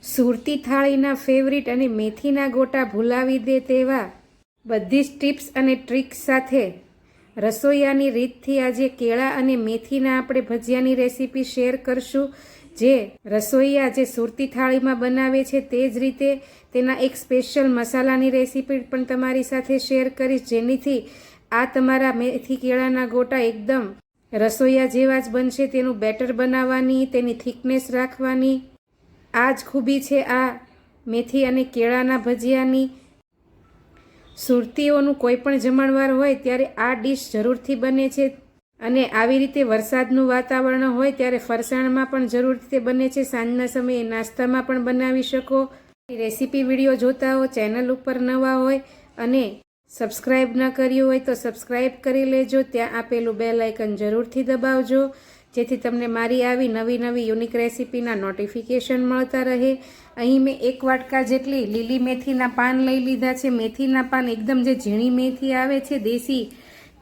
સુરતી થાળીના favourite અને મેથીના ગોટા ભૂલાવી દે તેવા બધી જ ટિપ્સ અને ટ્રિક્સ સાથે રસોઈયાની રીતથી આજે કેળા અને મેથીના આપણે ભજીયાની રેસીપી શેર કરશું। જે રસોઈયા જે સુરતી થાળીમાં બનાવે છે તે જ રીતે તેના એક સ્પેશિયલ મસાલાની રેસીપી પણ તમારી સાથે શેર કરીશ, જેનીથી આ તમારા મેથી કેળાના ગોટા એકદમ રસોઈયા જેવા જ બનશે। તેનું બેટર બનાવવાની, તેની થિકનેસ રાખવાની આ જ ખૂબી છે આ મેથી અને કેળાના ભજીયાની। સુરતીઓનું કોઈ પણ જમણવાર હોય ત્યારે આ ડીશ જરૂરથી બને છે અને આવી રીતે વરસાદનું વાતાવરણ હોય ત્યારે ફરસાણમાં પણ જરૂરથી બને છે। સાંજના સમયે નાસ્તામાં પણ બનાવી શકો। રેસીપી વિડીયો જોતા હો, ચેનલ ઉપર નવા હોય અને સબસ્ક્રાઈબ ન કર્યું હોય તો સબસ્ક્રાઈબ કરી લેજો। ત્યાં આપેલું બેલ આઇકન જરૂરથી દબાવજો, જેથી તમને મારી આવી નવી નવી યુનિક રેસીપીના નોટિફિકેશન મળતા રહે। અહીં મેં 1 વાટકા જેટલી લીલી મેથીના પાન લઈ લીધા છે। મેથીના પાન એકદમ જે ઝીણી મેથી આવે છે દેશી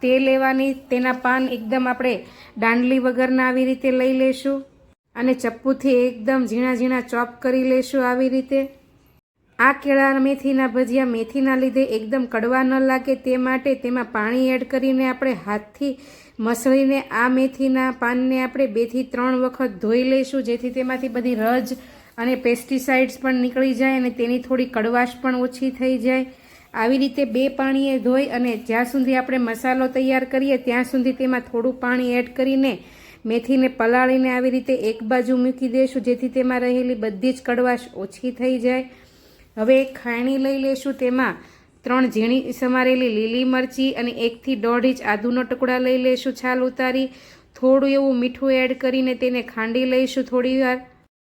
તે લેવાની। તેના પાન એકદમ આપણે દાંડલી વગરના આવી રીતે લઈ લેશું અને ચપ્પુથી એકદમ ઝીણા ઝીણા ચોપ કરી લેશું આવી રીતે। આ કેળા મેથીના ભજીયા મેથીના લીધે એકદમ કડવા ન લાગે તે માટે તેમાં પાણી એડ કરીને આપણે હાથથી મસળીને આ મેથીના પાનને આપણે 2 થી 3 વખત ધોઈ લઈશું, જેથી તેમાંથી બધી રજ અને પેસ્ટિસાઇડ્સ પણ નીકળી જાય અને તેની થોડી કડવાશ પણ ઓછી થઈ જાય। આવી રીતે 2 પાણીએ ધોઈ અને જ્યાં સુધી આપણે મસાલો તૈયાર કરીએ ત્યાં સુધી તેમાં થોડું પાણી એડ કરીને મેથીને પલાળીને આવી રીતે એક બાજુ મૂકી દઈશું, જેથી તેમાં રહેલી બધી જ કડવાશ ઓછી થઈ જાય। હવે એક ખાયણી લઈ લેશું, તેમાં 3 ઝીણી સમારેલી લીલી મરચી અને 1 થી 1.5 ઇંચ આદુનો ટુકડા લઈ લેશું છાલ ઉતારી। થોડું એવું મીઠું એડ કરીને તેને ખાંડી લઈશું થોડી વાર।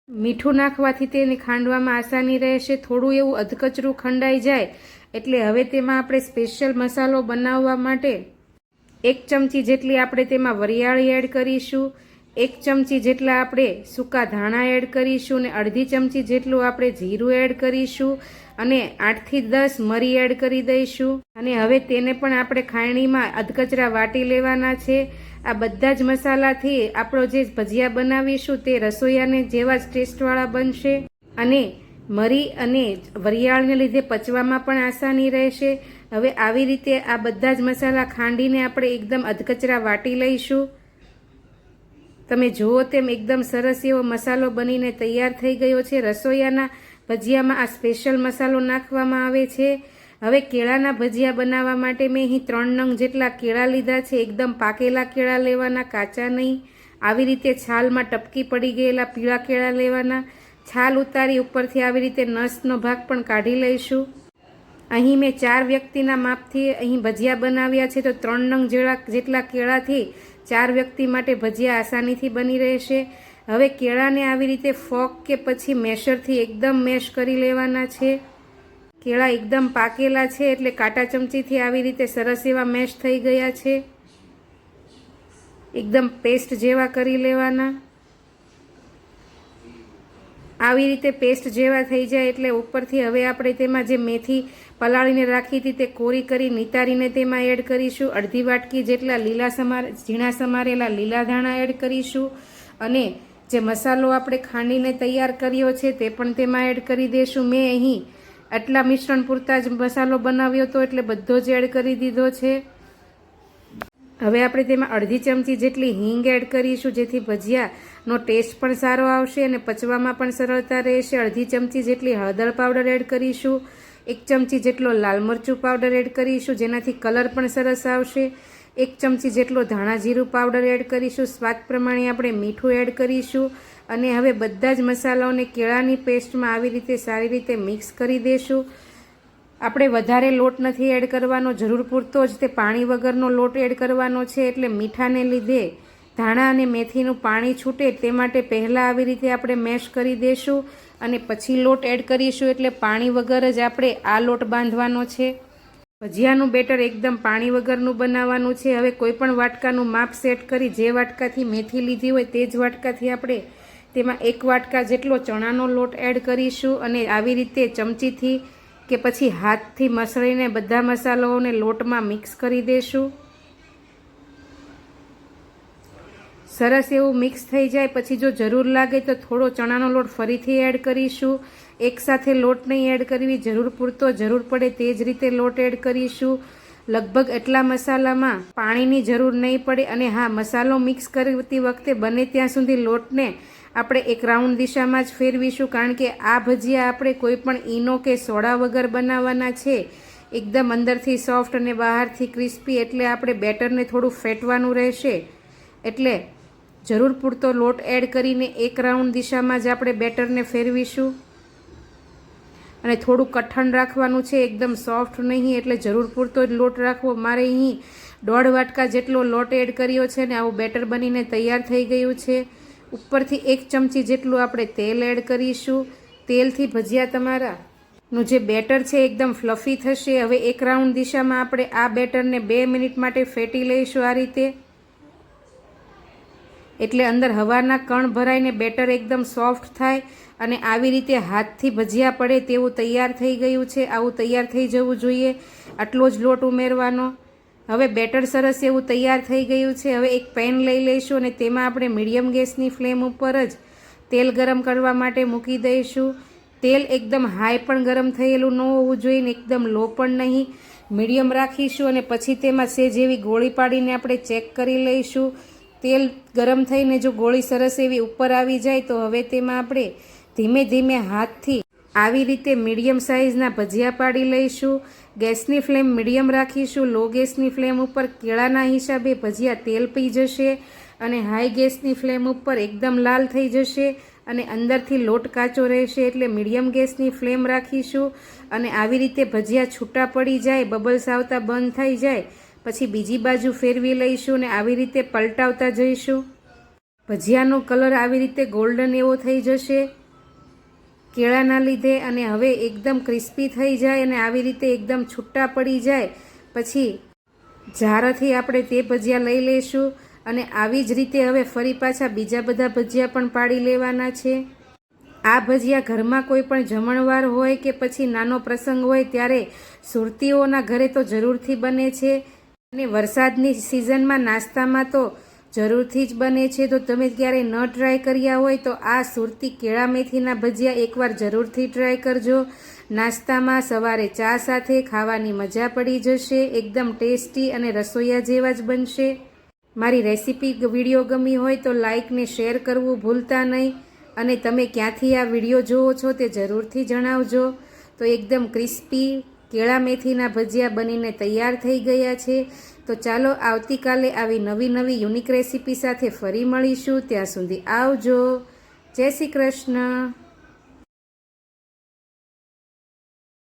મીઠું નાખવાથી તેને ખાંડવામાં આસાની રહેશે। થોડું એવું અધકચરું ખંડાઈ જાય એટલે હવે તેમાં આપણે સ્પેશિયલ મસાલો બનાવવા માટે 1 ચમચી જેટલી આપણે તેમાં વરિયાળી એડ કરીશું, 1 ચમચી જેટલા આપણે સૂકા ધાણા એડ કરીશું અને 1/2 ચમચી જેટલું આપણે જીરું એડ કરીશું અને 8 થી 10 મરી એડ કરી દઈશું અને હવે તેને પણ આપણે ખાયણીમાં અધકચરા વાટી લેવાના છે। આ બધા જ મસાલાથી આપણો જે ભજીયા બનાવીશું તે રસોઈયાને જેવા જ ટેસ્ટવાળા બનશે અને મરી અને વરિયાળને લીધે પચવામાં પણ આસાની રહેશે। હવે આવી રીતે આ બધા જ મસાલા ખાંડીને આપણે એકદમ અધકચરા વાટી લઈશું। તમે જુઓ તેમ એકદમ સરસ એવો મસાલો બનીને તૈયાર થઈ ગયો છે। રસોઈયાના ભજીયામાં આ સ્પેશિયલ મસાલો નાખવામાં આવે છે। હવે કેળાના ભજીયા બનાવવા માટે મેં અહીં 3 નંગ જેટલા કેળા લીધા છે। એકદમ પાકેલા કેળા લેવાના, કાચા નહીં। આવી રીતે છાલમાં ટપકી પડી ગયેલા પીળા કેળા લેવાના। છાલ ઉતારી ઉપરથી આવી રીતે નસનો ભાગ પણ કાઢી લઈશું। અહીં મેં 4 વ્યક્તિના માપથી અહીં ભજીયા બનાવ્યા છે, તો 3 નંગ જેટલા કેળાથી 4 વ્યક્તિ માટે ભજીયા આસાનીથી બની રહેશે। હવે કેળાને આવી રીતે ફોક કે પછી મેશરથી એકદમ મેશ કરી લેવાના છે। કેળા એકદમ પાકેલા છે એટલે કાંટા ચમચીથી આવી રીતે સરસ એવા મેશ થઈ ગયા છે, એકદમ પેસ્ટ જેવા કરી લેવાના। આવી રીતે પેસ્ટ જેવા થઈ જાય એટલે ઉપરથી હવે આપણે તેમાં જે મેથી પલાળીને રાખી હતી તે કોરી કરી નિતારીને તેમાં એડ કરીશું। 1/2 વાટકી જેટલા ઝીણા સમારેલા લીલા ધાણા એડ કરીશું અને જે મસાલો આપણે ખાંડીને તૈયાર કર્યો છે તે પણ તેમાં એડ કરી દઈશું। મેં અહીં આટલા મિશ્રણ પૂરતા જ મસાલો બનાવ્યો હતો એટલે બધો જ એડ કરી દીધો છે। હવે આપણે તેમાં 1/2 ચમચી જેટલી હિંગ એડ કરીશું, જેથી ભજીયાનો ટેસ્ટ પણ સારો આવશે અને પચવામાં પણ સરળતા રહેશે। 1/2 ચમચી જેટલી હળદર પાવડર એડ કરીશું, 1 ચમચી જેટલો લાલ મરચું પાવડર એડ કરીશું જેનાથી કલર પણ સરસ આવશે। 1 ચમચી જેટલો ધાણા જીરું પાવડર એડ કરીશું। સ્વાદ પ્રમાણે આપણે મીઠું એડ કરીશું અને હવે બધા જ મસાલાઓને કેળાની પેસ્ટમાં આવી રીતે સારી રીતે મિક્સ કરી દઈશું। આપણે વધારે લોટ નથી એડ કરવાનો, જરૂર પૂરતો જ તે પાણી વગરનો લોટ એડ કરવાનો છે, એટલે મીઠાને લીધે ધાણા અને મેથીનું પાણી છૂટે તે માટે પહેલાં આવી રીતે આપણે મેશ કરી દઈશું અને પછી લોટ એડ કરીશું, એટલે પાણી વગર જ આપણે આ લોટ બાંધવાનો છે। ભજીયાનું બેટર એકદમ પાણી વગરનું બનાવવાનું છે। હવે કોઈ પણ વાટકાનું માપ સેટ કરી જે વાટકાથી મેથી લીધી હોય તે જ વાટકાથી આપણે તેમાં 1 વાટકા જેટલો ચણાનો લોટ એડ કરીશું અને આવી રીતે ચમચીથી કે પછી હાથથી મસળીને બધા મસાલાઓને લોટમાં મિક્સ કરી દઈશું। સરસ એવું મિક્સ થઈ જાય પછી જો જરૂર લાગે તો થોડો ચણાનો લોટ ફરીથી એડ કરીશું. એકસાથે લોટ નહીં એડ કરવી, જરૂર પૂરતો જરૂર પડે તે જ રીતે લોટ એડ કરીશું. લગભગ એટલા મસાલામાં પાણીની જરૂર નહીં પડે. અને હા, મસાલો મિક્સ કરતી વખતે બને ત્યાં સુધી લોટને આપણે એક રાઉન્ડ દિશામાં જ ફેરવીશું, કારણ કે આ ભજીયા આપણે કોઈ પણ ઈનો કે સોડા વગર બનાવવાના છે. એકદમ અંદરથી સોફ્ટ અને બહારથી ક્રિસ્પી, એટલે આપણે બેટરને થોડું ફેટવાનું રહેશે. એટલે જરૂર પૂરતો લોટ એડ કરીને એક રાઉન્ડ દિશામાં જ આપણે બેટરને ફેરવીશું. અને થોડું કઠણ રાખવાનું છે, એકદમ સોફ્ટ નહીં, એટલે જરૂર પૂરતો જ લોટ રાખવો. મારે અહીં 1.5 વાટકા જેટલો લોટ એડ કર્યો છે ને આવું બેટર બનીને તૈયાર થઈ ગયું છે. ઉપરથી 1 ચમચી જેટલું આપણે તેલ એડ કરીશું. તેલથી ભજીયા તમારાનું જે બેટર છે એકદમ ફ્લફી થશે. હવે એક રાઉન્ડ દિશામાં આપણે આ બેટરને 2 મિનિટ માટે ફેટી લઈશું આ રીતે, એટલે અંદર હવાના કણ ભરાઈને બેટર એકદમ સોફ્ટ થાય. અને આવી રીતે હાથથી ભજીયા પડે તેવું તૈયાર થઈ ગયું છે. આવું તૈયાર થઈ જવું જોઈએ. આટલો જ લોટ ઉમેરવાનો. હવે બેટર સરસ એવું તૈયાર થઈ ગયું છે. હવે એક પેન લઈ લઈશું અને તેમાં આપણે મીડિયમ ગેસની ફ્લેમ ઉપર જ તેલ ગરમ કરવા માટે મૂકી દઈશું. તેલ એકદમ હાઈ પણ ગરમ થયેલું ન હોવું જોઈએ ને એકદમ લો પણ નહીં, મીડિયમ રાખીશું. અને પછી તેમાં સેજ એવી ગોળી પાડીને આપણે ચેક કરી લઈશું. તેલ ગરમ થઈને જો ગોળી સરસ એવી ઉપર આવી જાય તો હવે તેમાં આપણે ધીમે ધીમે હાથથી આવી રીતે મીડિયમ સાઇઝના ભજીયા પાડી લઈશું. ગેસની ફ્લેમ મીડિયમ રાખીશું. લો ગેસની ફ્લેમ ઉપર કેળાના હિસાબે ભજીયા તેલ પી જશે અને હાઈ ગેસની ફ્લેમ ઉપર એકદમ લાલ થઈ જશે અને અંદરથી લોટ કાચો રહેશે. એટલે મીડિયમ ગેસની ફ્લેમ રાખીશું. અને આવી રીતે ભજીયા છૂટા પડી જાય, બબલ્સ આવતા બંધ થઈ જાય પછી બીજી બાજુ ફેરવી લઈશું અને આવી રીતે પલટાવતા જઈશું. ભજીયાનો કલર આવી રીતે ગોલ્ડન એવો થઈ જશે કેળાના લીધે. અને હવે એકદમ ક્રિસ્પી થઈ જાય અને આવી રીતે એકદમ છૂટા પડી જાય પછી જારથી આપણે તે ભજીયા લઈ લઈશું. અને આવી જ રીતે હવે ફરી પાછા બીજા બધા ભજીયા પણ પાડી લેવાના છે. આ ભજીયા ઘરમાં કોઈ પણ જમણવાર હોય કે પછી નાનો પ્રસંગ હોય ત્યારે સુરતીઓના ઘરે તો જરૂરથી બને છે. અને વરસાદની સિઝનમાં નાસ્તામાં તો જરૂરથી જ બને છે. તો તમે ક્યારેય ન ટ્રાય કર્યા હોય તો આ સુરતી કેળા મેથીના ભજીયા એકવાર જરૂરથી ટ્રાય કરજો. નાસ્તામાં સવારે ચા સાથે ખાવાની મજા પડી જશે. એકદમ ટેસ્ટી અને રસોઈયા જેવા જ બનશે. મારી રેસીપી વિડીયો ગમી હોય તો લાઇક ને શેર કરવું ભૂલતા નહીં. અને તમે ક્યાંથી આ વિડીયો જોવો છો તે જરૂરથી જણાવજો. તો એકદમ ક્રિસ્પી કેળા મેથીના ભજીયા બનીને તૈયાર થઈ ગયા છે. તો ચાલો આવતીકાલે આવી નવી યુનિક રેસીપી સાથે ફરી મળીશું. ત્યાં સુધી આવજો. જય શ્રી કૃષ્ણ.